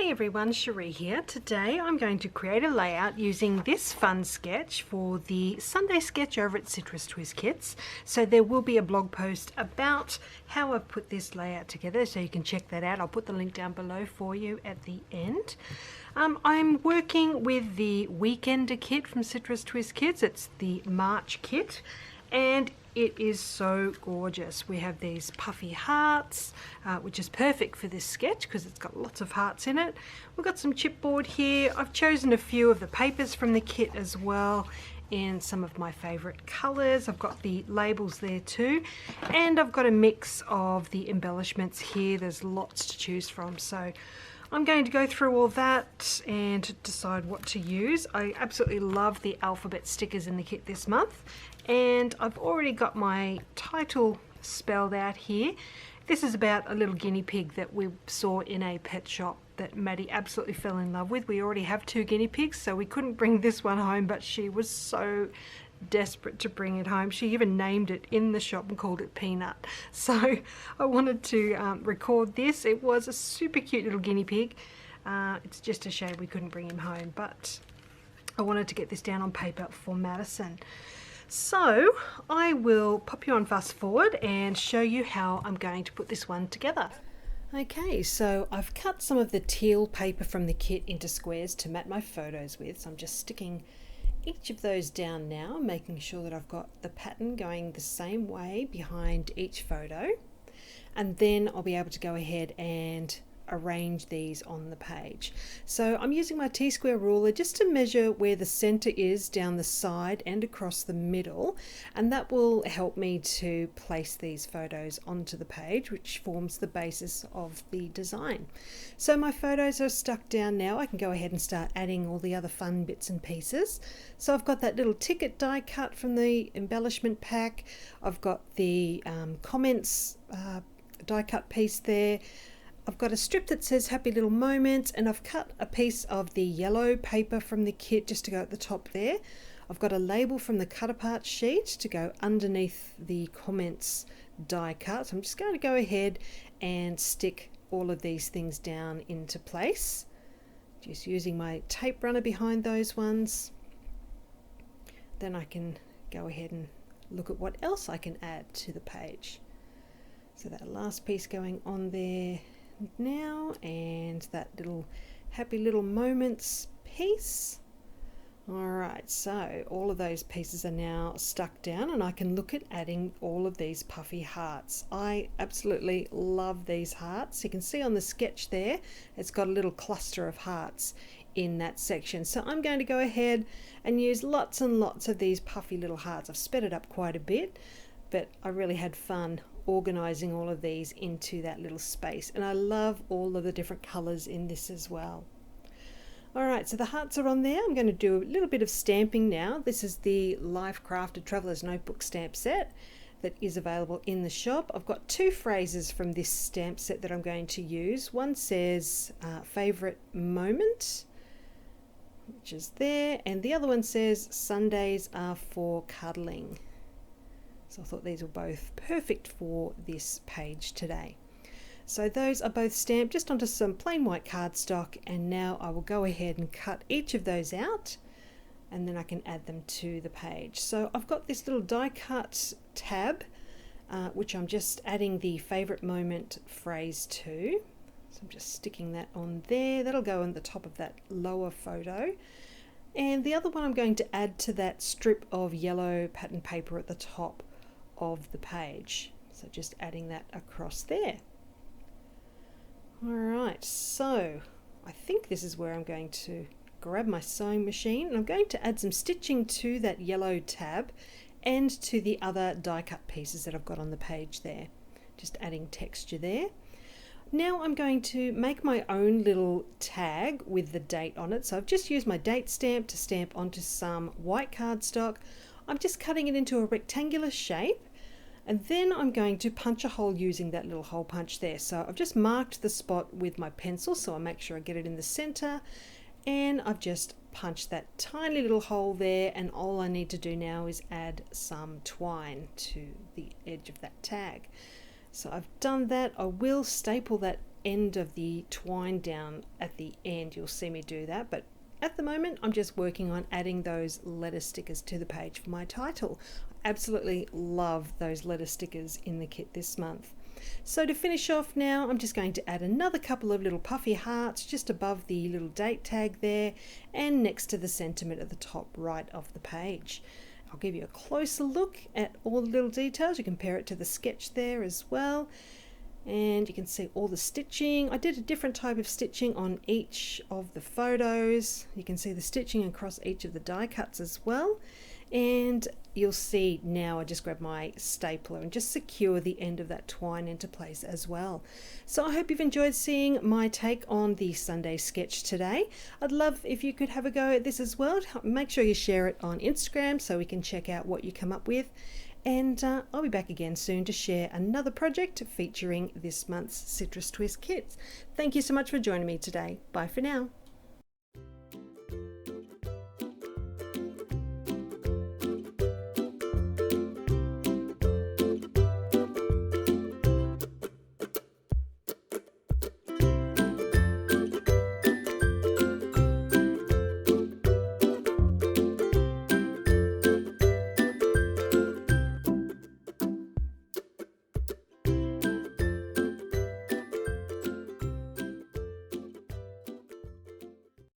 Hey everyone, Cherie here. Today I'm going to create a layout using this fun sketch for the Sunday sketch over at Citrus Twist Kits. So there will be a blog post about how I've put this layout together, so you can check that out. I'll put the link down below for you at the end. I'm working with the Weekender kit from Citrus Twist Kits. It's the March kit, and it is so gorgeous. We have these puffy hearts, which is perfect for this sketch because it's got lots of hearts in it. We've got some chipboard here. I've chosen a few of the papers from the kit as well in some of my favorite colors. I've got the labels there too, and I've got a mix of the embellishments here. There's lots to choose from, so I'm going to go through all that and decide what to use. I absolutely love the alphabet stickers in the kit this month, and I've already got my title spelled out here. This is about a little guinea pig that we saw in a pet shop that Maddie absolutely fell in love with. We already have 2 guinea pigs, so we couldn't bring this one home, but she was so desperate to bring it home. She even named it in the shop and called it Peanut. So I wanted to record this. It was a super cute little guinea pig. It's just a shame we couldn't bring him home, but I wanted to get this down on paper for Madison. So I will pop you on fast forward and show you how I'm going to put this one together. Okay, so I've cut some of the teal paper from the kit into squares to mat my photos with. So I'm just sticking each of those down now, making sure that I've got the pattern going the same way behind each photo. And then I'll be able to go ahead and arrange these on the page. So I'm using my T-square ruler just to measure where the center is down the side and across the middle, and that will help me to place these photos onto the page, which forms the basis of the design. So my photos are stuck down now. I can go ahead and start adding all the other fun bits and pieces. So I've got that little ticket die cut from the embellishment pack. I've got the comments die cut piece there. I've got a strip that says Happy Little Moments, and I've cut a piece of the yellow paper from the kit just to go at the top there. I've got a label from the cut apart sheet to go underneath the comments die cut. So I'm just going to go ahead and stick all of these things down into place. Just using my tape runner behind those ones. Then I can go ahead and look at what else I can add to the page. So that last piece going on there now, and that little Happy Little Moments piece. Alright, so all of those pieces are now stuck down, and I can look at adding all of these puffy hearts. I absolutely love these hearts. You can see on the sketch there, it's got a little cluster of hearts in that section. So I'm going to go ahead and use lots and lots of these puffy little hearts. I've sped it up quite a bit, but I really had fun organizing all of these into that little space, and I love all of the different colors in this as well. Alright, so the hearts are on there. I'm going to do a little bit of stamping now. This is the Life Crafted Traveler's Notebook stamp set that is available in the shop. I've got 2 phrases from this stamp set that I'm going to use. One says favorite moment, which is there, and the other one says Sundays are for cuddling. So I thought these were both perfect for this page today. So those are both stamped just onto some plain white cardstock, and now I will go ahead and cut each of those out, and then I can add them to the page. So I've got this little die cut tab, which I'm just adding the favorite moment phrase to. So I'm just sticking that on there. That'll go on the top of that lower photo. And the other one I'm going to add to that strip of yellow pattern paper at the top of the page. So just adding that across there. Alright, so I think this is where I'm going to grab my sewing machine, and I'm going to add some stitching to that yellow tab and to the other die cut pieces that I've got on the page there. Just adding texture there. Now I'm going to make my own little tag with the date on it. So I've just used my date stamp to stamp onto some white cardstock. I'm just cutting it into a rectangular shape, and then I'm going to punch a hole using that little hole punch there. So I've just marked the spot with my pencil, so I'll make sure I get it in the center, and I've just punched that tiny little hole there, and all I need to do now is add some twine to the edge of that tag. So I've done that. I will staple that end of the twine down at the end, you'll see me do that, but at the moment I'm just working on adding those letter stickers to the page for my title. I absolutely love those letter stickers in the kit this month. So to finish off now, I'm just going to add another couple of little puffy hearts just above the little date tag there and next to the sentiment at the top right of the page. I'll give you a closer look at all the little details. You compare it to the sketch there as well. And you can see all the stitching. I did a different type of stitching on each of the photos. You can see the stitching across each of the die cuts as well. And you'll see now I just grab my stapler and just secure the end of that twine into place as well. So I hope you've enjoyed seeing my take on the Sunday sketch today. I'd love if you could have a go at this as well. Make sure you share it on Instagram so we can check out what you come up with. And I'll be back again soon to share another project featuring this month's Citrus Twist kits. Thank you so much for joining me today. Bye for now.